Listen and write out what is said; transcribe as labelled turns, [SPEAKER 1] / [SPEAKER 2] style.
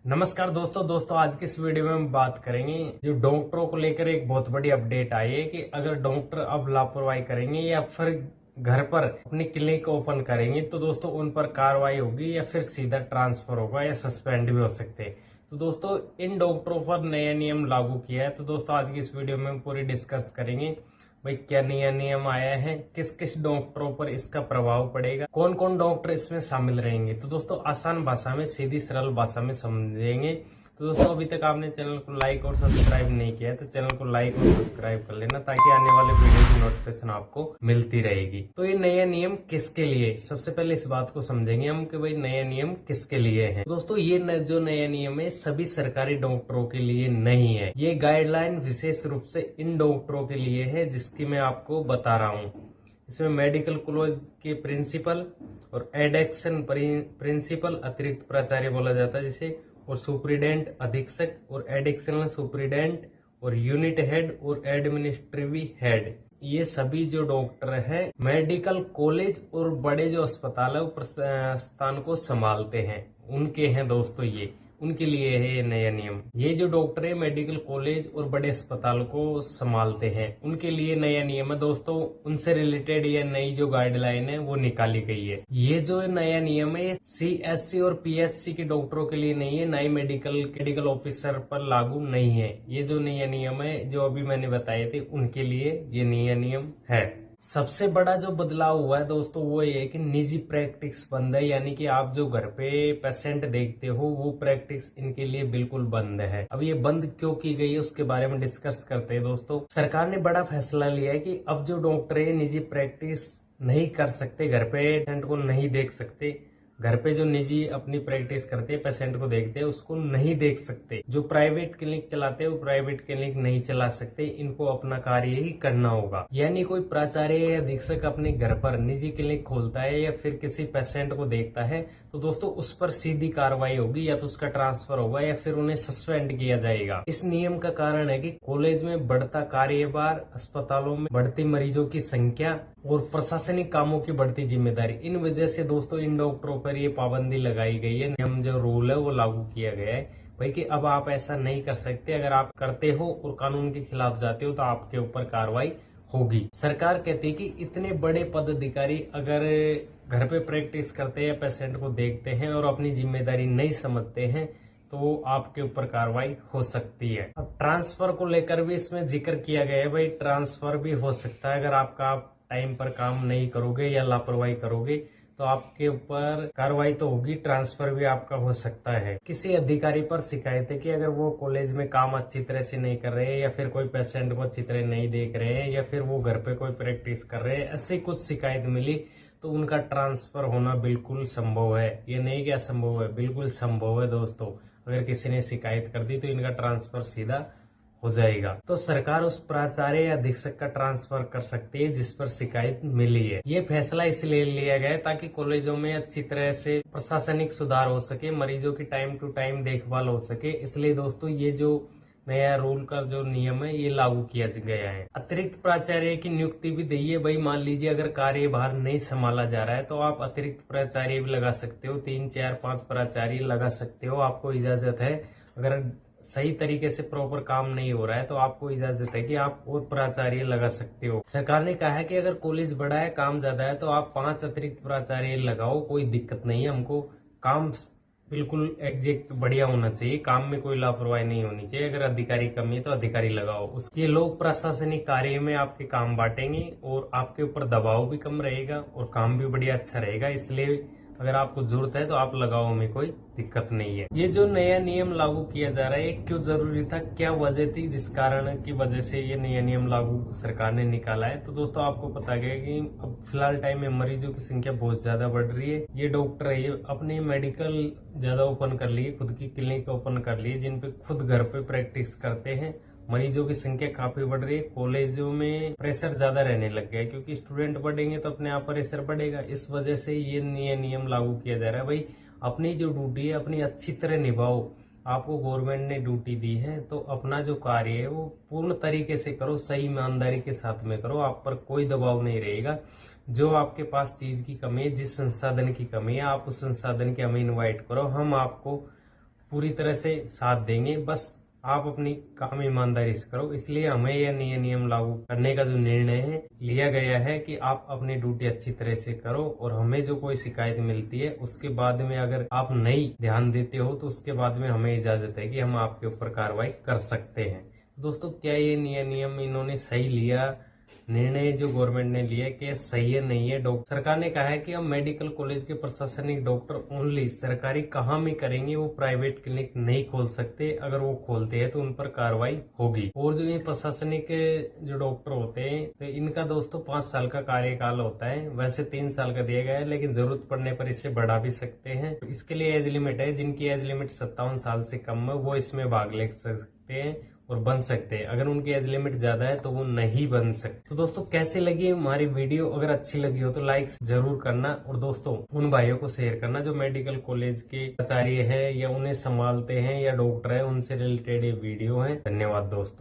[SPEAKER 1] नमस्कार दोस्तों आज की इस वीडियो में हम बात करेंगे जो डॉक्टरों को लेकर एक बहुत बड़ी अपडेट आई है कि अगर डॉक्टर अब लापरवाही करेंगे या फिर घर पर अपनी क्लिनिक ओपन करेंगे तो दोस्तों उन पर कार्रवाई होगी या फिर सीधा ट्रांसफर होगा या सस्पेंड भी हो सकते हैं। तो दोस्तों इन डॉक्टरों पर नया नियम लागू किया है। तो दोस्तों आज की इस वीडियो में हम पूरी डिस्कस करेंगे भाई क्या नया नियम आया है, किस किस डॉक्टरों पर इसका प्रभाव पड़ेगा, कौन कौन डॉक्टर इसमें शामिल रहेंगे। तो दोस्तों आसान भाषा में, सीधी सरल भाषा में समझेंगे। तो दोस्तों अभी तक आपने चैनल को लाइक और सब्सक्राइब नहीं किया है तो चैनल को लाइक और सब्सक्राइब कर लेना ताकि आने वाले वीडियो की नोटिफिकेशन आपको मिलती रहेगी। तो ये नया नियम किसके लिए, सबसे पहले इस बात को समझेंगे हम कि भाई नया नियम किसके लिए है। दोस्तों ये जो नया नियम है सभी सरकारी डॉक्टरों के लिए नहीं है। ये गाइडलाइन विशेष रूप से इन डॉक्टरों के लिए है जिसकी मैं आपको बता रहा हूँ। इसमें मेडिकल कॉलेज के प्रिंसिपल और एडेक्शन प्रिंसिपल, अतिरिक्त प्राचार्य बोला जाता है जिसे, और सुप्रीडेंट अधीक्षक और एडिशनल सुप्रीडेंट और यूनिट हेड और एडमिनिस्ट्रेटिव हेड, ये सभी जो डॉक्टर है मेडिकल कॉलेज और बड़े जो अस्पताल है वो स्थान को संभालते हैं, उनके हैं दोस्तों, ये उनके लिए है ये नया नियम। ये जो डॉक्टर है मेडिकल कॉलेज और बड़े अस्पताल को संभालते हैं उनके लिए नया नियम है दोस्तों। उनसे रिलेटेड ये नई जो गाइडलाइन है वो निकाली गई है। ये जो नया नियम है CSC और PSC के डॉक्टरों के लिए नहीं है, ना ही मेडिकल ऑफिसर पर लागू नहीं है। ये जो नया नियम है जो अभी मैंने बताए थे उनके लिए ये नया नियम है। सबसे बड़ा जो बदलाव हुआ है दोस्तों वो ये है कि निजी प्रैक्टिस बंद है, यानी कि आप जो घर पे पेशेंट देखते हो वो प्रैक्टिस इनके लिए बिल्कुल बंद है। अब ये बंद क्यों की गई है उसके बारे में डिस्कस करते हैं दोस्तों। सरकार ने बड़ा फैसला लिया है कि अब जो डॉक्टर है निजी प्रैक्टिस नहीं कर सकते, घर पे पेशेंट को नहीं देख सकते। घर पे जो निजी अपनी प्रैक्टिस करते हैं पेशेंट को देखते हैं उसको नहीं देख सकते। जो प्राइवेट क्लिनिक चलाते हैं वो प्राइवेट क्लिनिक नहीं चला सकते, इनको अपना कार्य ही करना होगा। यानी कोई प्राचार्य या अधीक्षक अपने घर पर निजी क्लिनिक खोलता है या फिर किसी पेशेंट को देखता है तो दोस्तों उस पर सीधी कार्रवाई होगी, या तो उसका ट्रांसफर होगा या फिर उन्हें सस्पेंड किया जाएगा। इस नियम का कारण है कि कॉलेज में बढ़ता कार्यभार, अस्पतालों में बढ़ती मरीजों की संख्या और प्रशासनिक कामों की बढ़ती जिम्मेदारी, इन वजह से दोस्तों इन डॉक्टरों पर ये पाबंदी लगाई गई है। नियम जो रूल है वो लागू किया गया है भाई कि अब आप ऐसा नहीं कर सकते। अगर आप करते हो और कानून के खिलाफ जाते हो तो आपके ऊपर कार्रवाई होगी। सरकार कहती है कि इतने बड़े पदाधिकारी अगर घर पे प्रैक्टिस करते हैं, पेशेंट को देखते हैं और अपनी जिम्मेदारी नहीं समझते हैं तो आपके ऊपर कार्रवाई हो सकती है। अब ट्रांसफर को लेकर भी इसमें जिक्र किया गया है, भाई ट्रांसफर भी हो सकता है। अगर आपका टाइम पर काम नहीं करोगे या लापरवाही करोगे तो आपके ऊपर कार्रवाई तो होगी, ट्रांसफर भी आपका हो सकता है। किसी अधिकारी पर शिकायत है कि अगर वो कॉलेज में काम अच्छी तरह से नहीं कर रहे हैं या फिर कोई पेशेंट को अच्छी तरह नहीं देख रहे हैं या फिर वो घर पे कोई प्रैक्टिस कर रहे हैं, ऐसी कुछ शिकायत मिली तो उनका ट्रांसफर होना बिल्कुल संभव है। ये नहीं कि असंभव है, बिल्कुल संभव है दोस्तों। अगर किसी ने शिकायत कर दी तो इनका ट्रांसफर सीधा हो जाएगा। तो सरकार उस प्राचार्य या अधीक्षक का ट्रांसफर कर सकती है जिस पर शिकायत मिली है। ये फैसला इसलिए लिया गया है ताकि कॉलेजों में अच्छी तरह से प्रशासनिक सुधार हो सके, मरीजों की टाइम टू टाइम देखभाल हो सके। इसलिए दोस्तों ये जो नया रूल का जो नियम है ये लागू किया गया है। अतिरिक्त प्राचार्य की नियुक्ति भी दी है। भाई मान लीजिए अगर कार्यभार नहीं संभाला जा रहा है तो आप अतिरिक्त प्राचार्य भी लगा सकते हो, 3 4 5 प्राचार्य लगा सकते हो, आपको इजाजत है। अगर सही तरीके से प्रॉपर काम नहीं हो रहा है तो आपको इजाजत है कि आप और प्राचार्य लगा सकते हो। सरकार ने कहा है कि अगर कॉलेज बड़ा है, काम ज्यादा है तो आप 5 अतिरिक्त प्राचार्य लगाओ, कोई दिक्कत नहीं है। हमको काम बिल्कुल एग्जैक्ट बढ़िया होना चाहिए, काम में कोई लापरवाही नहीं होनी चाहिए। अगर अधिकारी कमी है तो अधिकारी लगाओ। उसके लोग प्रशासनिक कार्य में आपके काम बांटेंगे और आपके ऊपर दबाव भी कम रहेगा और काम भी बढ़िया अच्छा रहेगा। इसलिए अगर आपको जरूरत है तो आप लगाओ, हमें कोई दिक्कत नहीं है। ये जो नया नियम लागू किया जा रहा है क्यों जरूरी था, क्या वजह थी जिस कारण की वजह से ये नया नियम लागू सरकार ने निकाला है। तो दोस्तों आपको पता गया कि अब फिलहाल टाइम में मरीजों की संख्या बहुत ज्यादा बढ़ रही है। ये डॉक्टर है ये अपने मेडिकल ज्यादा ओपन कर लिए, खुद की क्लिनिक ओपन कर लिए जिन पे खुद घर पे प्रैक्टिस करते हैं। मरीजों की संख्या काफी बढ़ रही है। कॉलेजों में प्रेशर ज्यादा रहने लग गया है क्योंकि स्टूडेंट बढ़ेंगे तो अपने आप प्रेशर बढ़ेगा। इस वजह से ये नया नियम लागू किया जा रहा है। भाई अपनी जो ड्यूटी है अपनी अच्छी तरह निभाओ। आपको गवर्नमेंट ने ड्यूटी दी है तो अपना जो कार्य है वो पूर्ण तरीके से करो, सही ईमानदारी के साथ में करो। आप पर कोई दबाव नहीं रहेगा। जो आपके पास चीज की कमी है, जिस संसाधन की कमी है, आप उस संसाधन की हमें इन्वाइट करो, हम आपको पूरी तरह से साथ देंगे। बस आप अपनी काम ईमानदारी से करो। इसलिए हमें यह नए नियम लागू करने का जो निर्णय है लिया गया है कि आप अपनी ड्यूटी अच्छी तरह से करो, और हमें जो कोई शिकायत मिलती है उसके बाद में अगर आप नहीं ध्यान देते हो तो उसके बाद में हमें इजाजत है कि हम आपके ऊपर कार्रवाई कर सकते हैं। दोस्तों, क्या ये नया नियम इन्होंने सही लिया? निर्णय जो गवर्नमेंट ने लिया कि सही है नहीं है? डॉक्टर सरकार ने कहा है कि अब मेडिकल कॉलेज के प्रशासनिक डॉक्टर ओनली सरकारी कहाँ में करेंगे, वो प्राइवेट क्लिनिक नहीं खोल सकते। अगर वो खोलते हैं तो उन पर कार्रवाई होगी। और जो ये प्रशासनिक जो डॉक्टर होते हैं तो इनका दोस्तों 5 साल का कार्यकाल होता है। वैसे 3 साल का दिया गया है, लेकिन जरूरत पड़ने पर इससे बढ़ा भी सकते हैं। इसके लिए एज लिमिट है। जिनकी एज लिमिट 57 साल से कम है वो इसमें भाग ले सकते हैं और बन सकते हैं। अगर उनकी एज लिमिट ज्यादा है तो वो नहीं बन सकते। तो दोस्तों, कैसी लगी हमारी वीडियो? अगर अच्छी लगी हो तो लाइक जरूर करना, और दोस्तों उन भाइयों को शेयर करना जो मेडिकल कॉलेज के प्राचार्य है या उन्हें संभालते हैं या डॉक्टर है, उनसे रिलेटेड ये वीडियो है। धन्यवाद दोस्तों।